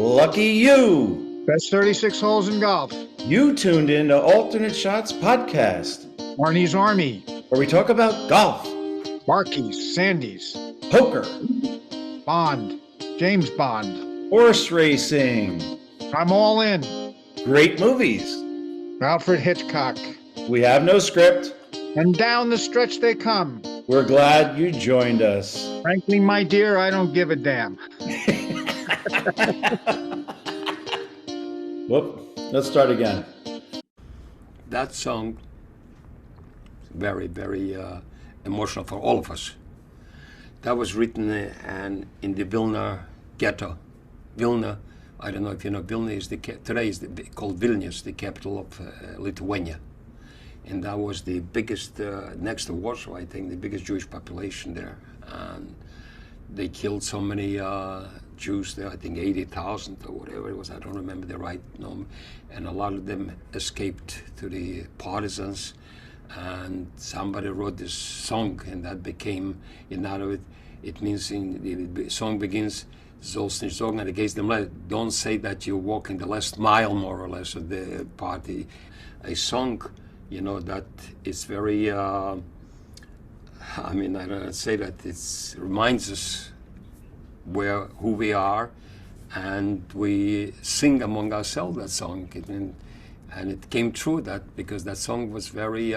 Lucky you! Best 36 holes in golf. You tuned in to Alternate Shots Podcast, Marnie's Army. where we talk about golf, Marquis, Sandy's, poker, Bond, James Bond. horse racing, I'm all in. great movies. Alfred Hitchcock. We have no script. And down the stretch they come. We're glad you joined us. Frankly, my dear, I don't give a damn. Whoop, let's start again. That song is very, very emotional for all of us. That was written in the Vilna ghetto. Vilna, I don't know if you know, Vilna is today is called Vilnius, the capital of Lithuania. And that was the biggest, next to Warsaw, I think, the biggest Jewish population there. And they killed so many Jews there, I think 80,000 or whatever it was, I don't remember the right number. And a lot of them escaped to the partisans. And somebody wrote this song, and that became, in other words, it means the song begins, sollst nicht sagen, don't say that you're walking the last mile, more or less, of the party. A song, you know, that is very, I mean, I don't say that, it reminds us who we are, and we sing among ourselves that song. And it came true that, because that song was very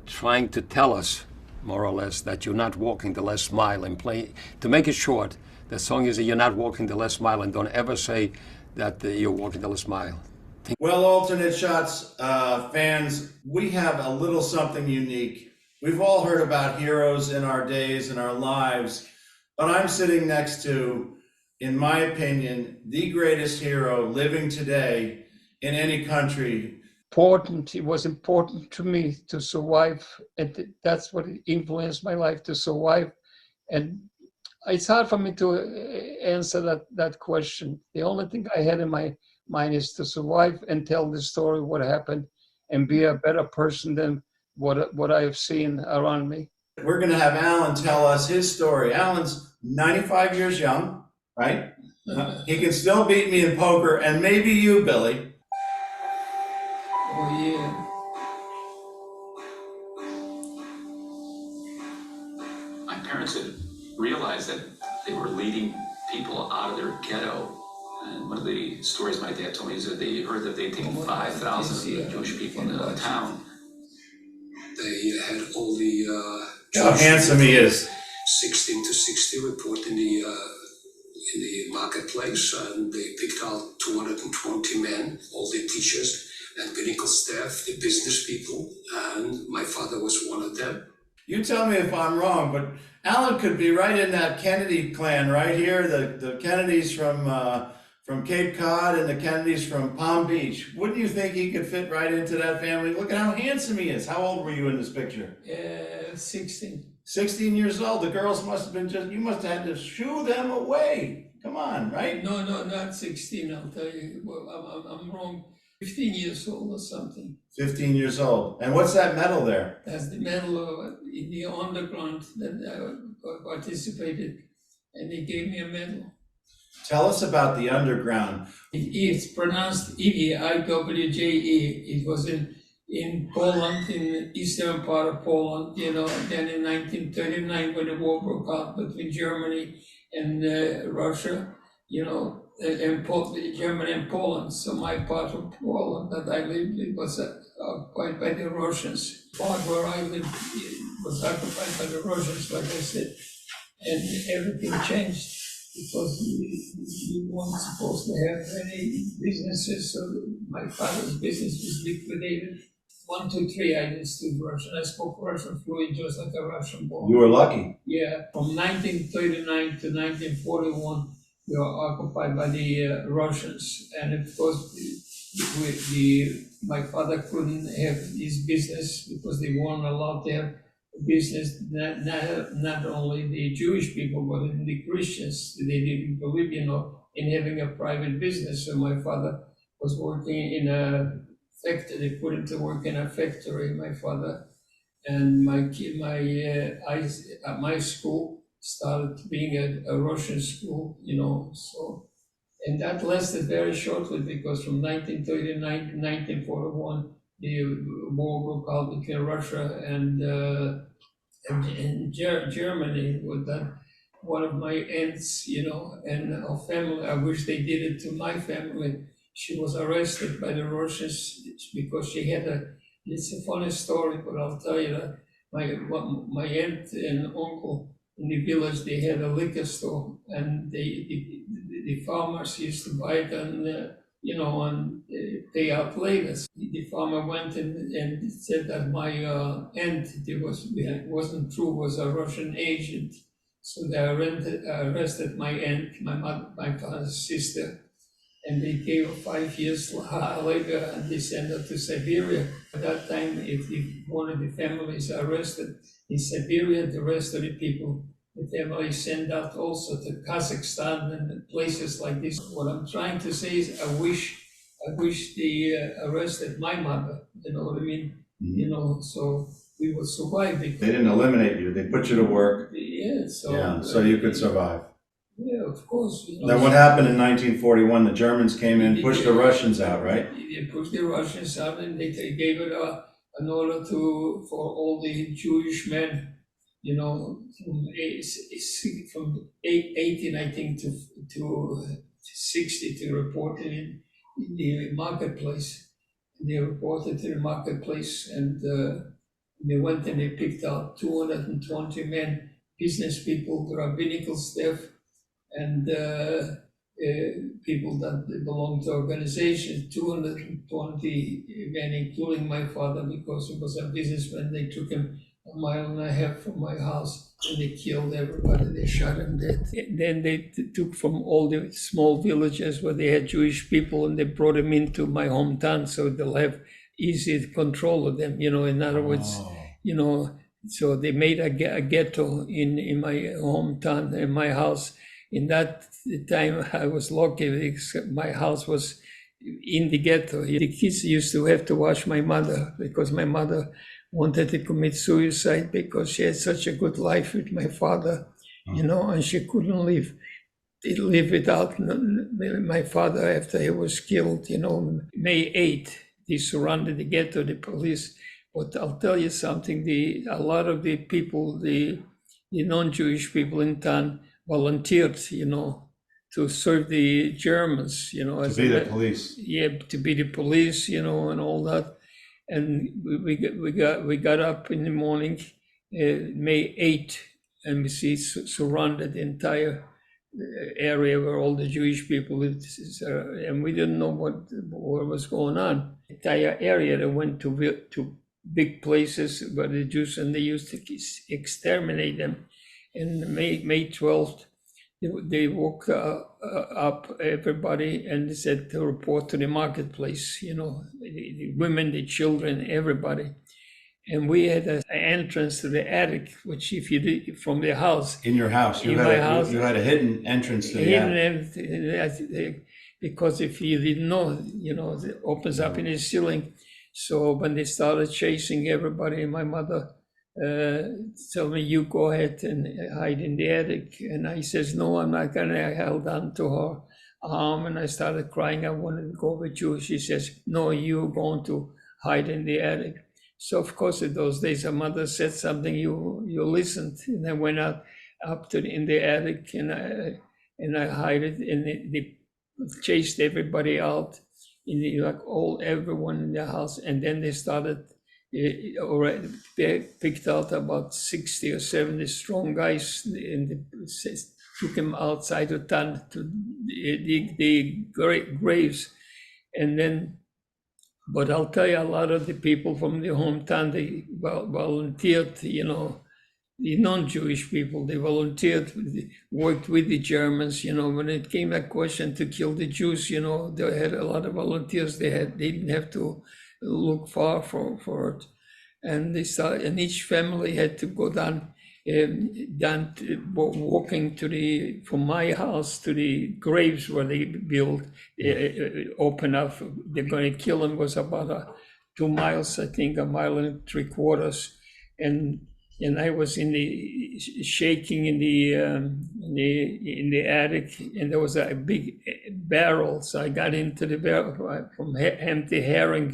trying to tell us, more or less, that you're not walking the last mile. And to make it short, the song is that you're not walking the last mile, and don't ever say that you're walking the last mile. Well, Alternate Shots fans, we have a little something unique. We've all heard about heroes in our days and our lives, but I'm sitting next to, in my opinion, the greatest hero living today in any country. It was important to me to survive, and that's what influenced my life, to survive. And it's hard for me to answer that question. The only thing I had in my mind is to survive and tell the story, what happened, and be a better person than what I have seen around me. We're going to have Alan tell us his story. Alan's 95 years young, right? He can still beat me in poker, and maybe you, Billy. Oh, yeah. My parents had realized that they were leading people out of their ghetto. And one of the stories my dad told me is that they heard that they'd taken 5,000 Jewish people into the town. They had all the How handsome he is. 16 to 60 report in the marketplace, and they picked out 220 men, all the teachers and clinical staff, the business people, and my father was one of them. You tell me if I'm wrong, but Alan could be right in that Kennedy clan right here, the Kennedys from Cape Cod and the Kennedys from Palm Beach. Wouldn't you think he could fit right into that family? Look at how handsome he is. How old were you in this picture? 16. 16 years old. The girls must have been you must have had to shoo them away. Come on, right? No, not 16, I'll tell you. Well, I'm wrong. 15 years old or something. 15 years old. And what's that medal there? That's the medal in the underground that I participated, and they gave me a medal. Tell us about the underground. It's pronounced IWJE, IWJE. It was in Poland, in the eastern part of Poland, you know. Then in 1939, when the war broke out between Germany and Russia, you know, and Germany and Poland. So my part of Poland that I lived in was occupied by the Russians. The part where I lived was occupied by the Russians, like I said, and everything changed because we weren't supposed to have any businesses. So my father's business was liquidated. 1, 2, 3, I understood Russian. I spoke Russian fluent, just like a Russian boy. You were lucky. Yeah, from 1939 to 1941, we were occupied by the Russians, and of course, my father couldn't have his business because they weren't allowed to have business. Not only the Jewish people, but even the Christians. They didn't believe, you know, in having a private business. So my father was working in a factory. They put him to work in a factory. My father, and my school started being a Russian school, you know, so And that lasted very shortly because from 1939 to 1941, the war broke out between Russia and Germany. With that, one of my aunts, and our family, I wish they did it to my family. She was arrested by the Russians because she had it's a funny story, but I'll tell you that my aunt and uncle in the village, they had a liquor store, and the farmers used to buy it and pay out later. The farmer went and said that my aunt, it wasn't true, was a Russian agent. So they arrested my aunt, my father's sister, and they gave her 5 years later, and they sent her to Siberia. At that time, if one of the families arrested in Siberia, the rest of the people, the family sent out also to Kazakhstan and places like this. What I'm trying to say is, I wish they arrested my mother. You know what I mean? Mhm. So we would survive. They didn't eliminate you, they put you to work, Yeah. so you could survive. Yeah, of course. Then what happened in 1941? The Germans came in, pushed the Russians out, right? They pushed the Russians out, and they gave it an order for all the Jewish men, from 18, I think, to 60 to report in the marketplace. They reported to the marketplace, and they went and they picked out 220 men, business people, the rabbinical staff, and people that belong to organizations, 220 men, including my father, because he was a businessman. They took him 1.5 miles from my house, and they killed everybody. They shot him dead. Then they took from all the small villages where they had Jewish people, and they brought them into my hometown, so they'll have easy control of them. In other words, so they made a ghetto in my hometown, in my house. In that time, I was lucky because my house was in the ghetto. The kids used to have to watch my mother because my mother wanted to commit suicide because she had such a good life with my father, and she couldn't live without my father after he was killed. May 8th, they surrounded the ghetto, the police. But I'll tell you something, a lot of the people, the non-Jewish people in town, volunteered, to serve the Germans, To be the police. Yeah, to be the police, and all that. And we got up in the morning, May 8th, and we surrounded the entire area where all the Jewish people lived, and we didn't know what was going on. The entire area, they went to big places where the Jews, and they used to exterminate them. And May 12th, they woke up everybody and they said to report to the marketplace, the women, the children, everybody. And we had an entrance to the attic, which if you did from the house. In your house, you had a hidden entrance to the attic. Because if you didn't know, it opens up in the ceiling. So when they started chasing everybody, my mother told me, you go ahead and hide in the attic. And I says, no, I'm not gonna. I held on to her arm and I started crying. I wanted to go with you. She says, no, you're going to hide in the attic. So of course, in those days, her mother said something, you listened. And I went up in the attic and I hid it, and they chased everybody out. Everyone in the house, and then they started. Already they picked out about 60 or 70 strong guys, and they took them outside of town to the graves, and then. But I'll tell you, a lot of the people from the hometown, they volunteered. The non-Jewish people, they volunteered, worked with the Germans. When it came a question to kill the Jews, they had a lot of volunteers. They didn't have to look far for it, and they started. And each family had to go down walking from my house to the graves where they built, open up. They're going to kill them. Was about 2 miles, I think, 1.75 miles, and and I was in the shaking in the attic, and there was a big barrel. So I got into the barrel from empty herring,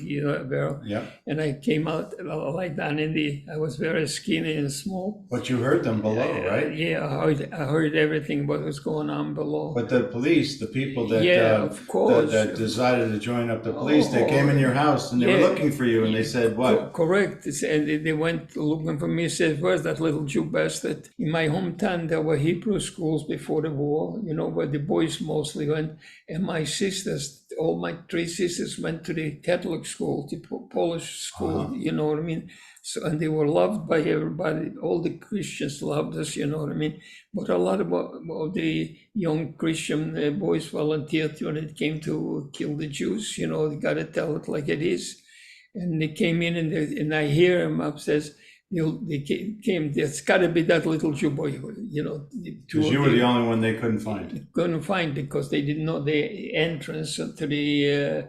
barrel, Yeah. and I came out like down in the. I was very skinny and small. But you heard them below, right? Yeah, I heard everything what was going on below. But the police, the people that of course. that decided to join up the police, they came in your house and they were looking for you, and they said what? Correct. And they went looking for me. Said, "Where's that little Jew bastard?" In my hometown, there were Hebrew schools before the war, where the boys mostly went. And my sisters, all my three sisters, went to the Catholic school, the Polish school. You know what I mean? So, and they were loved by everybody. All the Christians loved us. You know what I mean? But a lot of the young Christian boys volunteered when it came to kill the Jews. They got to tell it like it is. And they came in, and I hear him upstairs. They came. There's got to be that little Jew boy, Because you were the only one they couldn't find. Couldn't find because they didn't know the entrance to the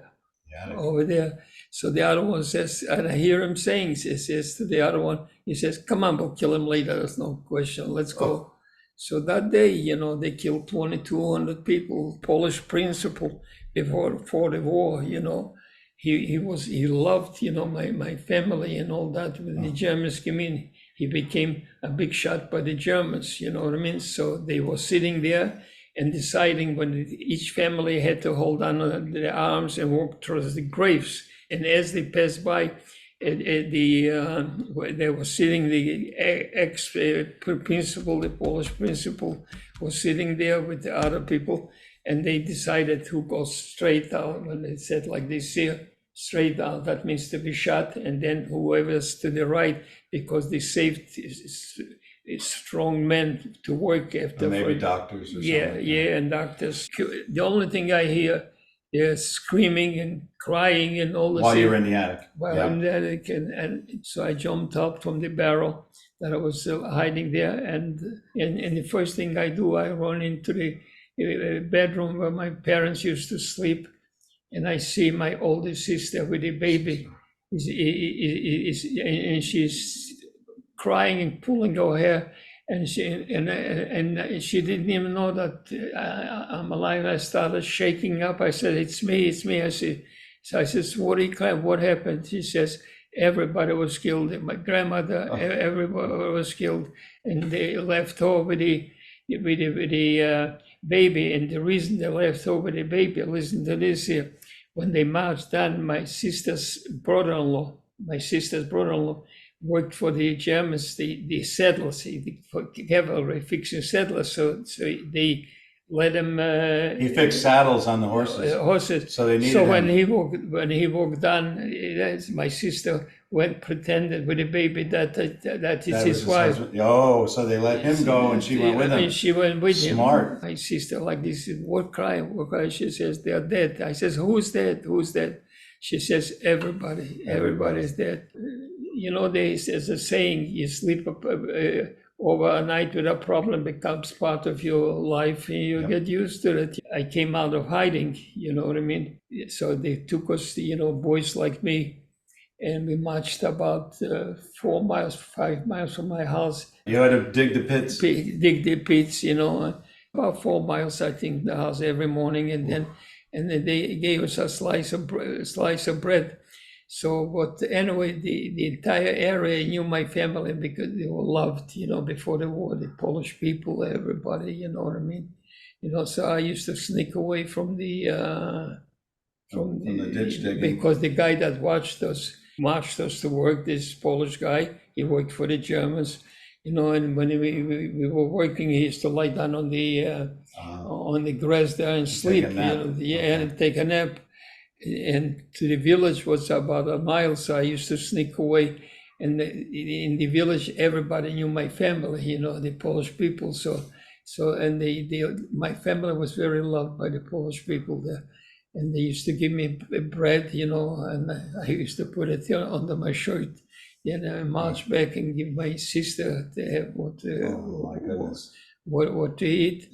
over there. So the other one says, and I hear him saying, he says to the other one, he says, "Come on, we'll kill him later. There's no question. Let's go." Oh. So that day, they killed 2,200 people. Polish principal before the war, He loved, my family and all that. When the Germans came in, he became a big shot by the Germans, you know what I mean? So they were sitting there and deciding when each family had to hold on to their arms and walk towards the graves. And as they passed by, they were sitting, the ex-principal, the Polish principal, was sitting there with the other people, and they decided who goes straight out. When they said like this here, straight out, that means to be shot, and then whoever's to the right, because they saved strong men to work after. Or maybe doctors or something. Yeah, and doctors. The only thing I hear, they're screaming and crying and all this. While you were in the attic. While in the attic, and so I jumped up from the barrel that I was hiding there, and the first thing I do, I run into the bedroom where my parents used to sleep, and I see my older sister with a baby, and she's crying and pulling her hair, and she didn't even know that I'm alive. I started shaking up. I said, "It's me, it's me." I said, "What are you crying? What happened?" She says, "Everybody was killed. My grandmother, everybody was killed, and they left her with the baby. And the reason they left her with the baby, listen to this here. When they marched down, my sister's brother-in-law worked for the Germans, the settlers, for cavalry, fixing settlers. So they let him. He fixed saddles on the horses. So they needed him. when he walked down, my sister pretended with the baby that is his wife. Husband. Oh, so they let him go, and she went with him. She went with him. Smart. My sister, like this, what cry? She says, "They are dead." I says, "Who's dead? Who's dead?" She says, "Everybody. Everybody's dead." There's a saying: you sleep over a night with a problem becomes part of your life, and you get used to it. I came out of hiding, you know what I mean? So they took us, boys like me, and we marched about 5 miles from my house. You had to dig the pits. Dig the pits, about 4 miles, I think, the house every morning, and then they gave us a slice of bread. So, but anyway, the entire area knew my family because they were loved, before the war, the Polish people, everybody, you know what I mean? So I used to sneak away from the ditch digging. Because the guy that marched us to work, this Polish guy, he worked for the Germans, and when we were working, he used to lie down on the grass there and sleep, and take a nap. And to the village was about a mile, so I used to sneak away. And in the village, everybody knew my family, the Polish people. So my family was very loved by the Polish people there. And they used to give me bread, and I used to put it under my shirt. Then I marched back and give my sister to have Oh my goodness. what to eat.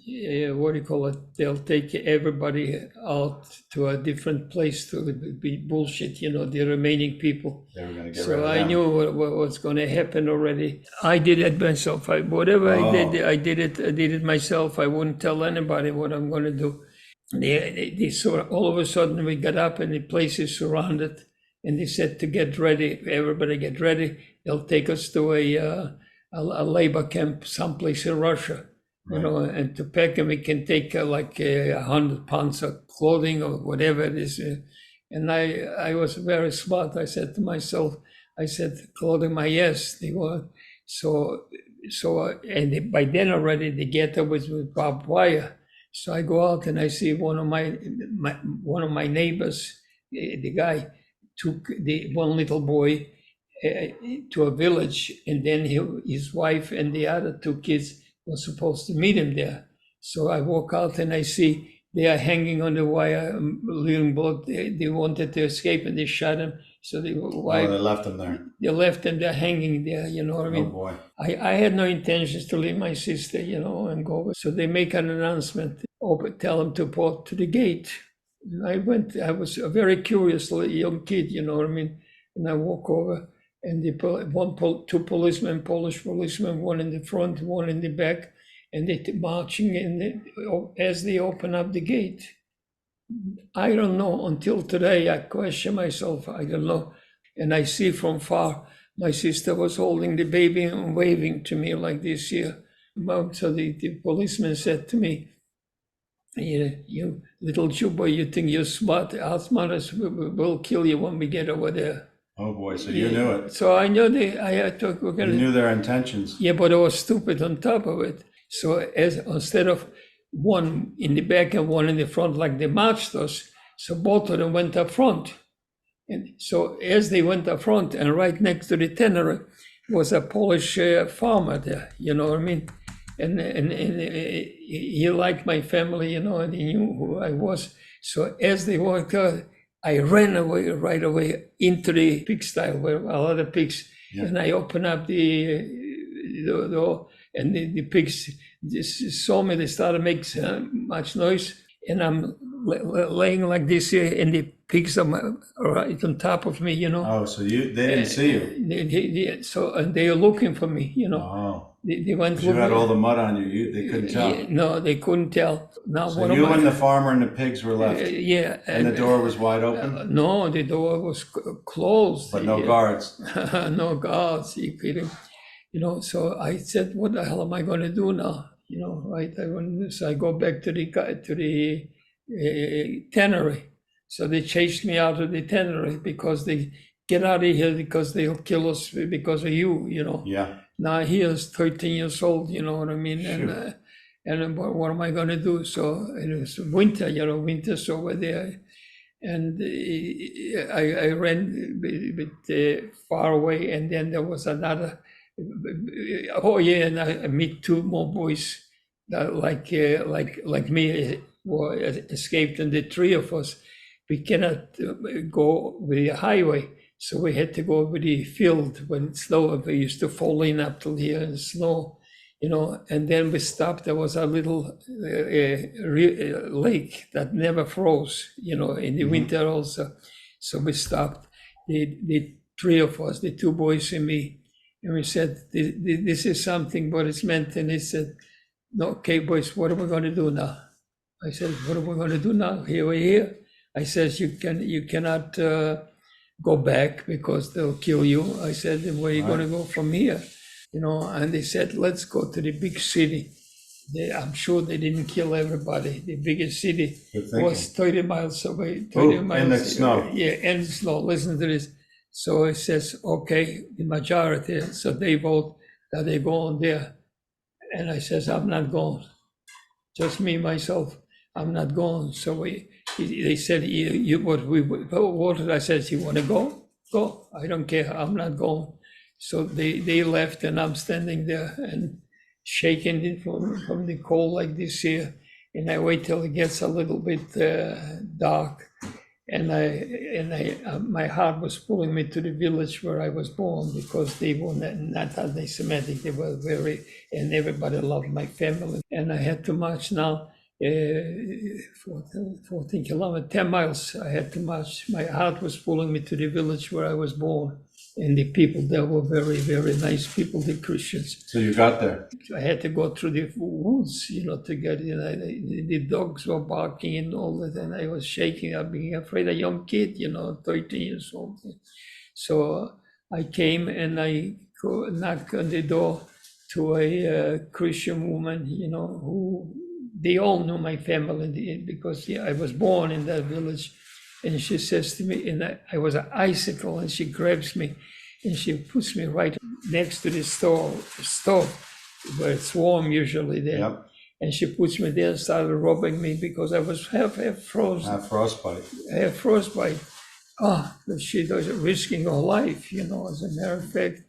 What do you call it? They'll take everybody out to a different place to be bullshit. The remaining people. They were gonna get rid So of I them. knew what's going to happen already. I did it myself. Whatever I did, I did it myself. I wouldn't tell anybody what I'm going to do. They saw all of a sudden we got up and the place is surrounded, and they said to get ready. Everybody get ready. They'll take us to a labor camp someplace in Russia. And to pack, and we can take like 100 pounds of clothing or whatever it is. And I was very smart. I said to myself, clothing my ass. They were so, and by then already the ghetto was with barbed wire. So I go out and I see one of my neighbors, the guy took the one little boy to a village, and then his wife and the other two kids were supposed to meet him there. So I walk out and I see they are hanging on the wire, leaving blood. They wanted to escape and they shot him. So They left them there. They left them there hanging there, you know what I mean? Oh boy. I had no intentions to leave my sister, and go. So they make an announcement, tell them to put to the gate. And I went, I was a very curious young kid, you know what I mean? And I walk over and two policemen, Polish policemen, one in the front, one in the back, and they marching in as they open up the gate. I don't know, until today I question myself, I don't know. And I see from far, my sister was holding the baby and waving to me like this here. So the policeman said to me, you little Jew boy, you think you're smart, our smartest will kill you when we get over there. Oh boy, so you knew it. So I knew You knew their intentions. Yeah, but I was stupid on top of it. So instead of one in the back and one in the front like they marched us, so both of them went up front. And so as they went up front, and right next to the tannery was a Polish farmer there, you know what I mean? And he liked my family, and he knew who I was. So as they walked out, I ran away right away into the pigsty where a lot of pigs, and I opened up the door, and the pigs just saw me. They started making much noise, and I'm laying like this here, and the pigs are right on top of me, Oh, so they didn't see you. And they were looking for me, Oh. They went. You had all the mud on you. They couldn't tell. No, they couldn't tell. Now, So you and the farmer and the pigs were left. Yeah. And the door was wide open? No, the door was closed. But no guards. No guards. You kidding? So I said, what the hell am I going to do now? Right? So I go back to the tannery. So they chased me out of the tannery because they get out of here because they'll kill us because of you, Yeah. Now he is 13 years old, you know what I mean? And what am I going to do? So it was winter, winter's over there. And I ran a bit far away, and then there was another. Oh yeah, and I meet two more boys that like me were escaped, and the three of us, we cannot go with the highway. So we had to go over the field when it snowed. We used to fall in up till here in snow, and then we stopped. There was a little lake that never froze, in the winter also. So we stopped, the three of us, the two boys and me, and we said, this is something, what it's meant. And they said, no, okay, boys, what are we going to do now? I said, what are we going to do now? Here we're here. I says, you cannot go back because they'll kill you. I said, where are you going to go from here? And they said, let's go to the big city. I'm sure they didn't kill everybody. The biggest city was 30 miles away. 30 miles. In the snow. Yeah, in the snow. Listen to this. So it says, okay, the majority. So they vote that they go on there. And I says, I'm not going. Just me, myself, I'm not going. So they said, what we voted. I said, you want to go? Go. I don't care. I'm not going. So they left, and I'm standing there and shaking it from the cold like this here. And I wait till it gets a little bit dark. my heart was pulling me to the village where I was born, because they were not anti-Semitic. They were very, and everybody loved my family. And I had to march now 14 kilometers, 10 miles. I had to march. My heart was pulling me to the village where I was born. And the people there were very, very nice people, the Christians. So you got there. I had to go through the woods, to get in. The dogs were barking and all that, and I was shaking. I being afraid, a young kid, 13 years old. So I came and I knocked on the door to a Christian woman, who they all knew my family because I was born in that village. And she says to me, and I was an icicle, and she grabs me and she puts me right next to the stove where it's warm usually there. Yep. And she puts me there and started rubbing me because I was half frozen. Frostbite. Half frostbite. She was risking her life, as a matter of fact,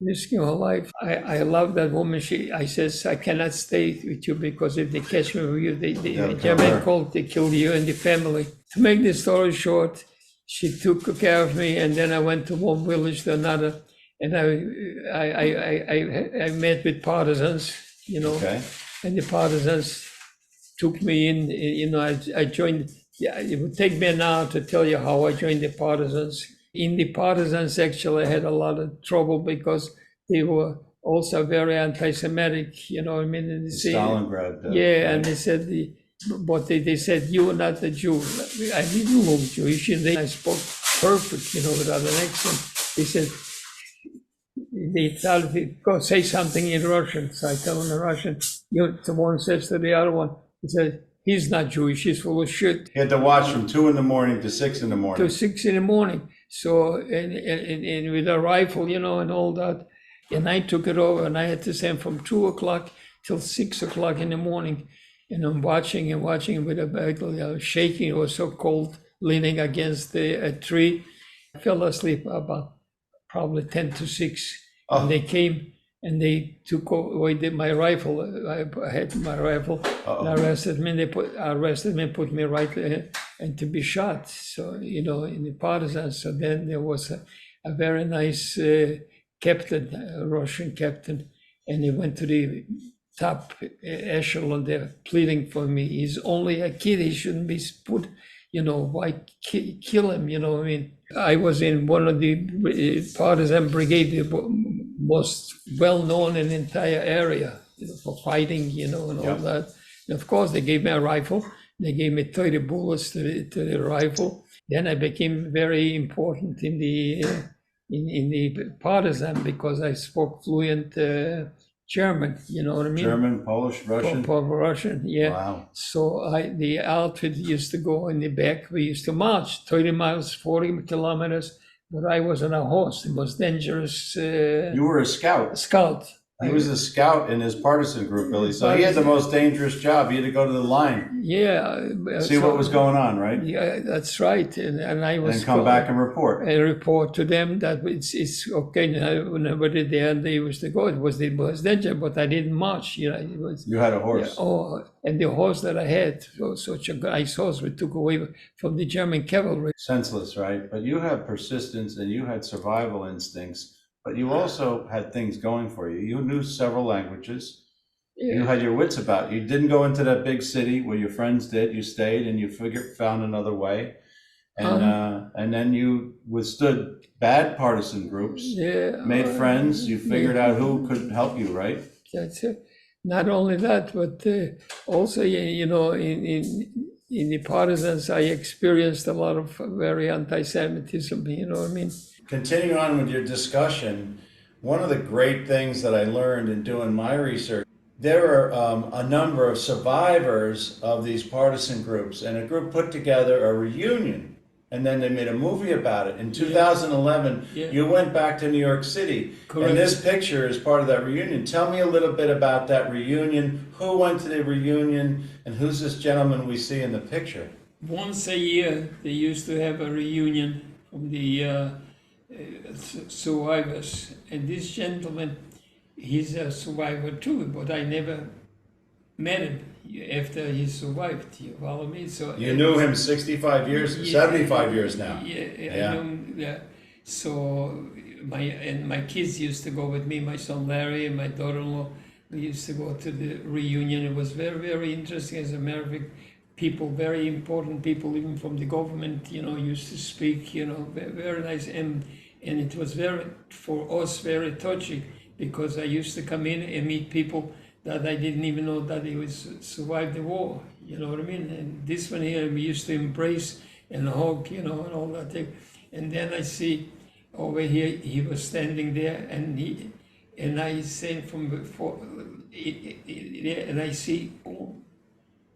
risking her life. I love that woman. I says, I cannot stay with you because if they catch me with you, the German called, they kill you and the family. To make the story short, she took care of me, and then I went to one village to another, and I met with partisans, Okay. and the partisans took me in. I joined. Yeah, it would take me an hour to tell you how I joined the partisans. In the partisans, actually, I had a lot of trouble because they were also very anti-Semitic. In the Stalingrad. and they said but they said, you are not a Jew. I didn't look Jewish, and I spoke perfect, without an accent. They said, they thought, go say something in Russian. So I tell them in Russian. The one says to the other one, he said, he's not Jewish, he's full of shit. You had to watch from 2 a.m. to 6 a.m. To 6 a.m. So, and with a rifle, and all that. And I took it over, and I had to stand from 2 o'clock till 6 o'clock in the morning. And I'm watching with a battle. I was shaking. It was so cold, leaning against a tree. I fell asleep about probably 10 to 6. Oh. And they came and they took away my rifle. I had my rifle. And arrested me. They arrested me, put me right there, and to be shot. So, in the partisans. So then there was a very nice captain, a Russian captain, and he went to the top echelon there pleading for me. He's only a kid, he shouldn't be put, why kill him, what I mean? I was in one of the partisan brigade, the most well-known in the entire area, for fighting, and all that. And of course, they gave me a rifle. They gave me 30 bullets to the rifle. Then I became very important in the partisan because I spoke fluent German, you know what I mean? German, Polish, Russian. Russian, yeah. Wow. So the outfit used to go in the back. We used to march 30 miles, 40 kilometers, but I was on a horse. It was dangerous. You were a scout. Scout. He was a scout in his partisan group, Billy. So he had the most dangerous job. He had to go to the line. Yeah. See what was going on, right? Yeah, that's right. And I was. And come back and report. And report to them that it's okay. Whenever there they used to go, it was danger, but I didn't march. It was. You had a horse. Yeah, and the horse that I had was such a nice horse. We took away from the German cavalry. Senseless, right? But you have persistence and you had survival instincts. But you also had things going for you. You knew several languages. Yeah. You had your wits about you. You didn't go into that big city where your friends did. You stayed and you found another way. And then you withstood bad partisan groups, made friends. You figured out who could help you, right? That's it. Not only that, but also, in the partisans, I experienced a lot of very anti-Semitism, you know what I mean? Continuing on with your discussion, one of the great things that I learned in doing my research, there are a number of survivors of these partisan groups, and a group put together a reunion, and then they made a movie about it. In 2011, you went back to New York City, and this picture is part of that reunion. Tell me a little bit about that reunion. Who went to the reunion, and who's this gentleman we see in the picture? Once a year, they used to have a reunion of the survivors, and this gentleman, he's a survivor too, but I never met him after he survived. You follow me? So You knew him 65 years, Yeah. 75 years now. Yeah, Yeah. I know, yeah. So my kids used to go with me. My son Larry and my daughter-in-law. We used to go to the reunion. It was very, very interesting. As a matter of fact, people, very important people, even from the government, used to speak. Very nice, and it was very, for us, very touching, because I used to come in and meet people that I didn't even know that he was survived the war. You know what I mean? And this one here, we used to embrace and hug, and all that thing. And then I see over here, he was standing there, and I say from before, and I see, oh,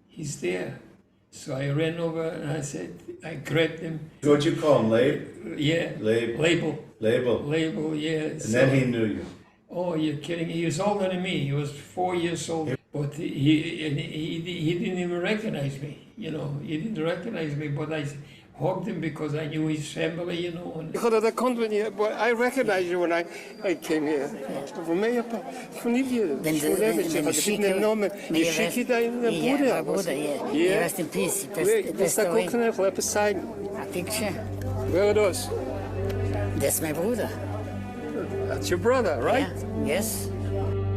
he's there. So I ran over and I said, I grabbed him. What'd you call him, Labe? Yeah. Label. Label, yeah. And then he knew you. Oh, you're kidding. He was older than me. He was 4 years old. But he didn't even recognize me. He didn't recognize me, but I hugged him because I knew his family, And I recognize you when I came here. Ja, Bruder, yeah. Yeah. Rest in peace. That's the coconut episode. A picture. Where are those? That's my brother. That's your brother, right? Yeah. Yes.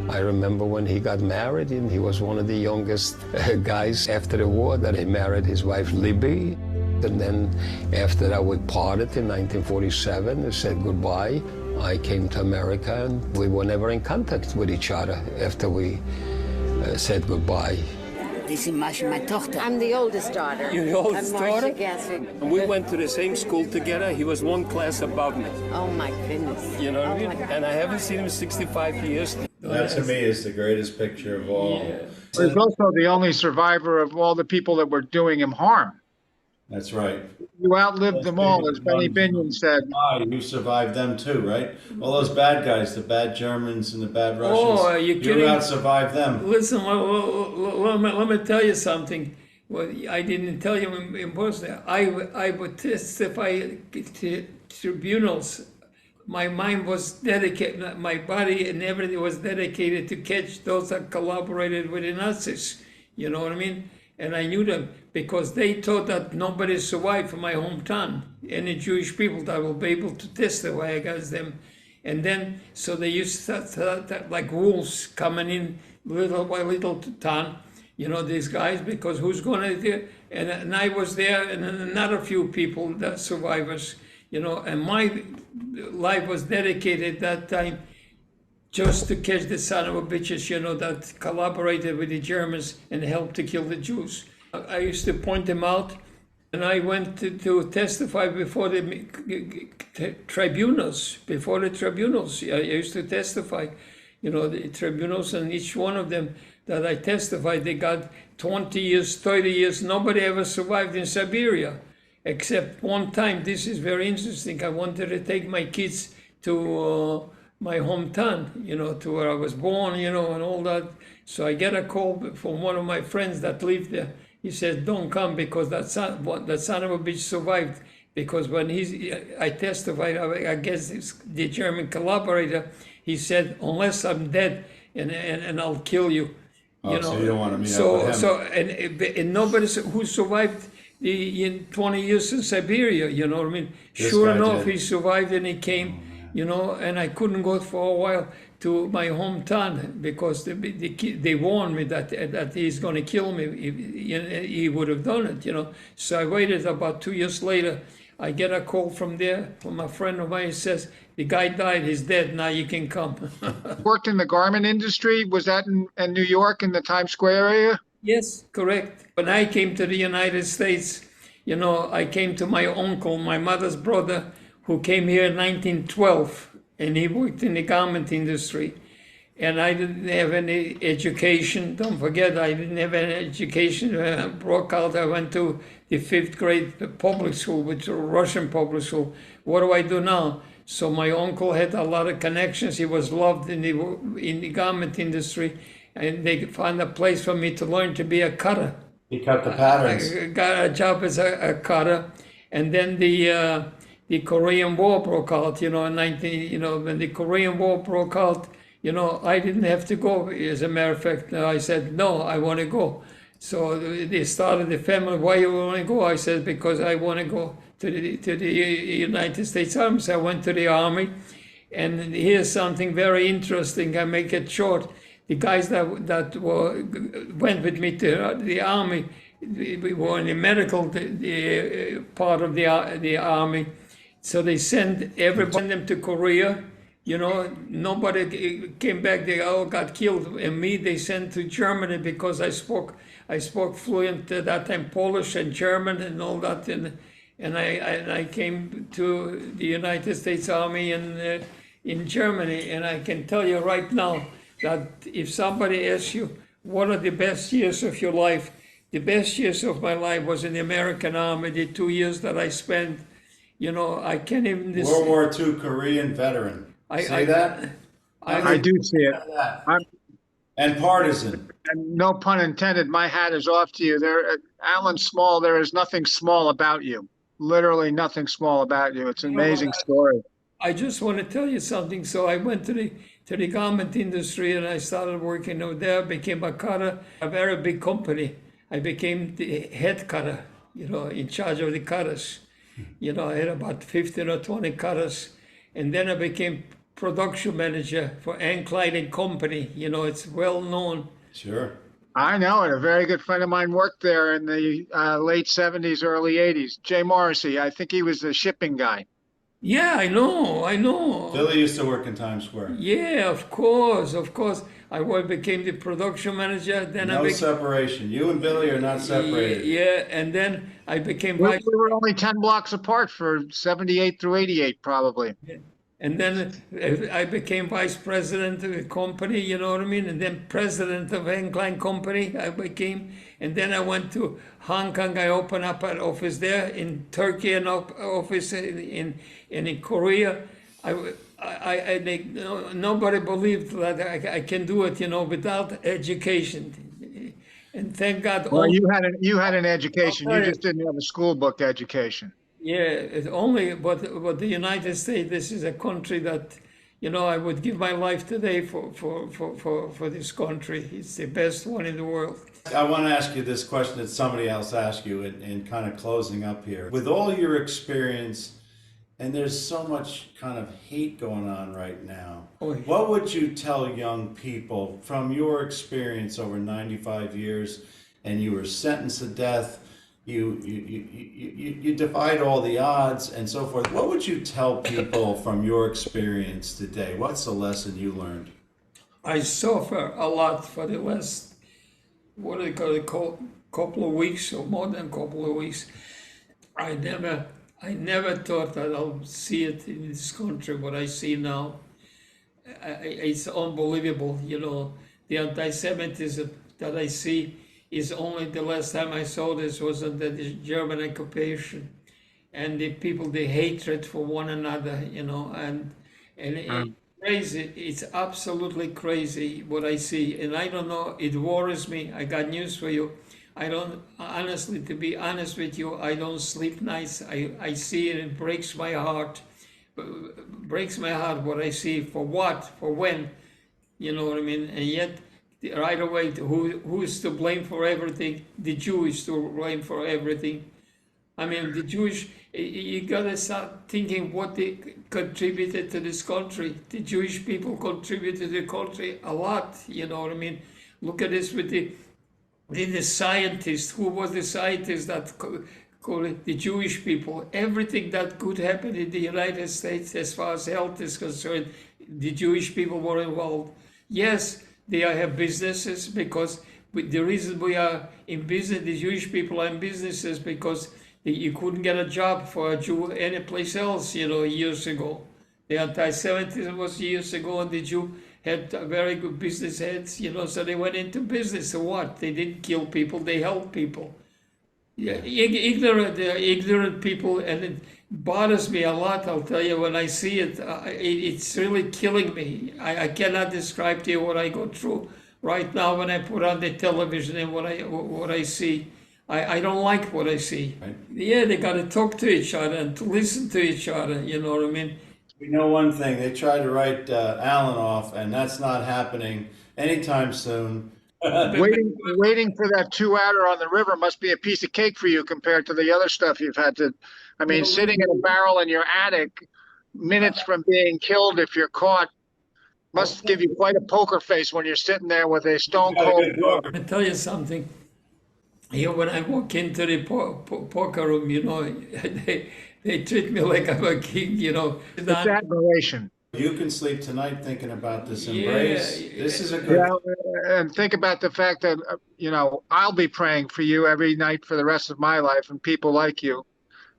I remember when he got married, and he was one of the youngest guys after the war, that he married his wife Libby. And then after that, we parted in 1947 and said goodbye. I came to America, and we were never in contact with each other after we said goodbye. This is my Tochter. I'm the oldest daughter. You're the oldest I'm Marcia daughter? Gassing. And we went to the same school together. He was one class above me. Oh my goodness. You know what I Oh mean? my God. And I haven't seen him in 65 years. That to me is the greatest picture of all. Yeah. He's also the only survivor of all the people that were doing him harm. That's right. You outlived them all, as Benny Binion said. You survived them too, right? All those bad guys, the bad Germans and the bad Russians. Oh, are you kidding? out survived them. Listen, let me tell you something. Well, I didn't tell you in Bosnia. I would testify to tribunals. My mind was dedicated, my body and everything was dedicated to catch those that collaborated with the Nazis. You know what I mean? And I knew them because they thought that nobody survived from my hometown. Any Jewish people that will be able to testify against them. And then, so they used to start like wolves coming in little by little to town, these guys, because who's going to do it? And I was there, and another few people, that survivors, and my life was dedicated that time just to catch the son of a bitches, that collaborated with the Germans and helped to kill the Jews. I used to point them out, and I went to testify before the tribunals. Before the tribunals, I used to testify, the tribunals, and each one of them that I testified, they got 20 years, 30 years. Nobody ever survived in Siberia, except one time. This is very interesting. I wanted to take my kids to my hometown, to where I was born, and all that. So I get a call from one of my friends that lived there. He says, "Don't come because that son of a bitch survived." Because when I testified against the German collaborator, he said, "Unless I'm dead, and I'll kill you." So you don't want to meet up with him. And nobody who survived the 20 years in Siberia, you know what I mean? This Sure guy enough, did. he survived and he came, and I couldn't go for a while to my hometown because they warned me that he's going to kill me. He would have done it, So I waited about 2 years later. I get a call from there, from a friend of mine. He says, "The guy died, he's dead, now you can come." Worked in the garment industry. Was that in New York in the Times Square area? Yes, correct. When I came to the United States, I came to my uncle, my mother's brother, who came here in 1912, and he worked in the garment industry. And I didn't have any education. Don't forget, I didn't have any education. Broke out. I went to the 5th grade public school, which was a Russian public school. What do I do now? So my uncle had a lot of connections. He was loved in the garment industry, and they found a place for me to learn to be a cutter. He cut the patterns. I got a job as a cutter, and then the Korean War broke out. In when the Korean War broke out, you know, I didn't have to go. As a matter of fact, I said, no, I want to go. So they started the family. Why you want to go? I said, because I want to go to the United States Army. So I went to the Army. And here's something very interesting. I make it short. The guys that went with me to the Army, we were in the medical part of the Army. So they sent them to Korea. You know, nobody came back. They all got killed. And me, they sent to Germany because I spoke fluent at that time Polish and German and all that. And I came to the United States Army in Germany. And I can tell you right now that if somebody asks you, what are the best years of your life? The best years of my life was in the American Army, the 2 years that I spent. You know, I can't even... World War II Korean veteran. See that? I do see it. And partisan. And no pun intended, my hat is off to you. Alan Small, there is nothing small about you. Literally nothing small about you. It's an amazing story. I just want to tell you something. So I went to the garment industry and I started working over there, became a cutter, a very big company. I became the head cutter, you know, in charge of the cutters. You know, I had about 15 or 20 cutters. And then I became production manager for Ann Klein and Company. You know, it's well known. Sure. I know it. A very good friend of mine worked there in the late 70s, early 80s. Jay Morrissey, I think he was the shipping guy. Yeah, I know. Billy used to work in Times Square. Yeah, of course. I became the production manager. Then No separation. You and Billy are not separated. Yeah, and then I became We were only 10 blocks apart for 78 through 88, probably. And then I became vice president of the company, you know what I mean? And then president of Ann Klein Company I became. And then I went to Hong Kong. I opened up an office there. In Turkey, an office in Korea. Nobody believed that I can do it, you know, without education. And thank God. Well, you had an education. You just didn't have a school book education. Yeah, it's only, but the United States, this is a country that, you know, I would give my life today for this country. It's the best one in the world. I want to ask you this question that somebody else asked you in kind of closing up here. With all your experience, and there's so much kind of hate going on right now, what would you tell young people from your experience over 95 years, and you were sentenced to death, you defied all the odds and so forth. What would you tell people from your experience today? What's the lesson you learned? I suffer a lot for the last, what do they call it, couple of weeks or more than a couple of weeks. I never thought that I'll see it in this country, what I see now. It's unbelievable, you know, the anti-Semitism that I see is only the last time I saw this was under the German occupation, and the people, the hatred for one another, you know, and it's crazy. It's absolutely crazy what I see, and I don't know. It worries me. I got news for you. I don't, honestly, to be honest with you, I don't sleep nights. I see it. It breaks my heart. Breaks my heart what I see. For what? For when? You know what I mean? And yet, right away, who is to blame for everything? The Jews to blame for everything. I mean, the Jewish, you gotta start thinking what they contributed to this country. The Jewish people contributed to the country a lot, you know what I mean? Look at this with the scientists. Who was the scientist that called it? The Jewish people. Everything that could happen in the United States as far as health is concerned, the Jewish people were involved. Yes, they have businesses because the reason we are in business, the Jewish people are in businesses because you couldn't get a job for a Jew any place else, you know, years ago. The anti-Semitism was years ago, and the Jew had very good business heads, you know, so they went into business. So what? They didn't kill people, they helped people. Yeah, ignorant people, and it bothers me a lot, I'll tell you, when I see it. It's really killing me. I cannot describe to you what I go through right now when I put on the television and what I see. I don't like what I see. Right. Yeah, they got to talk to each other and to listen to each other, you know what I mean? We know one thing, they tried to write Alan off, and that's not happening anytime soon. Waiting for that 2-outer on the river must be a piece of cake for you compared to the other stuff you've had to. I mean, sitting in a barrel in your attic, minutes from being killed if you're caught, must give you quite a poker face when you're sitting there with a stone Got a cold. good poker. I tell you something. Here, when I walk into the poker room, you know, they treat me like I'm a king, you know. It's admiration. You can sleep tonight thinking about this Yeah, embrace. This is a good. Yeah, and think about the fact that, you know, I'll be praying for you every night for the rest of my life and people like you.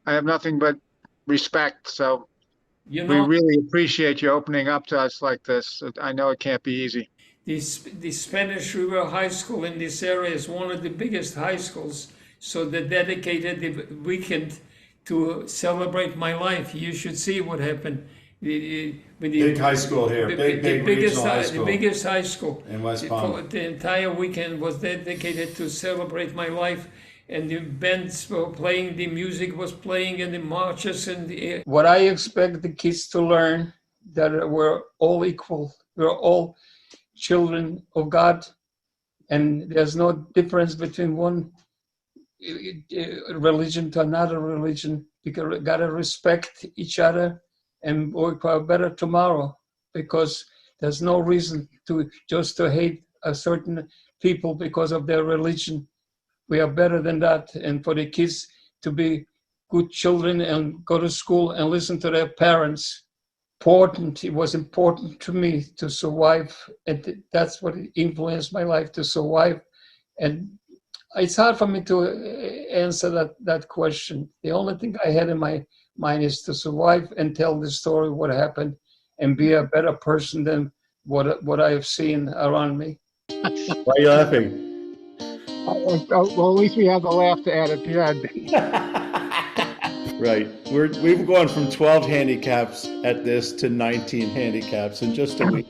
I have nothing but respect. So You we know, really appreciate you opening up to us like this. I know it can't be easy. the Spanish River High School in this area is one of the biggest high schools. So they dedicated the weekend to celebrate my life. You should see what happened. Big high school here, big biggest, regional high school. The biggest high school. In West Palm. The entire weekend was dedicated to celebrate my life. And the bands were playing, the music was playing, and the marches and the. What I expect the kids to learn, that we're all equal. We're all children of God, and there's no difference between one religion to another religion. We gotta respect each other and work for a better tomorrow, because there's no reason to hate a certain people because of their religion. We are better than that. And for the kids to be good children and go to school and listen to their parents, it was important to me to survive, and that's what influenced my life, to survive. And it's hard for me to answer that question. The only thing I had in my mind is to survive and tell the story what happened and be a better person than what I have seen around me. Why are you laughing? Well, at least we have the laugh to add at the end. Right. We've gone from 12 handicaps at this to 19 handicaps in just a week.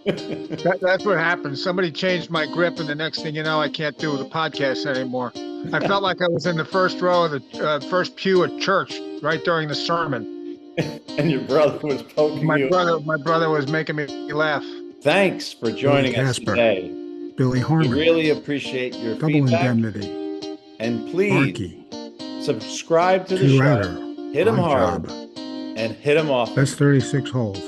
That's what happened. Somebody changed my grip, and the next thing you know, I can't do the podcast anymore. I felt like I was in the first row of the first pew at church right during the sermon. And your brother was poking My you. brother was making me laugh. Thanks for joining us Casper, today. Billy We Harmon, really appreciate your Double feedback. Indemnity, And please Arky, subscribe to the 2-outer, show. Hit them Odd hard Job. and hit them off. That's 36 holes.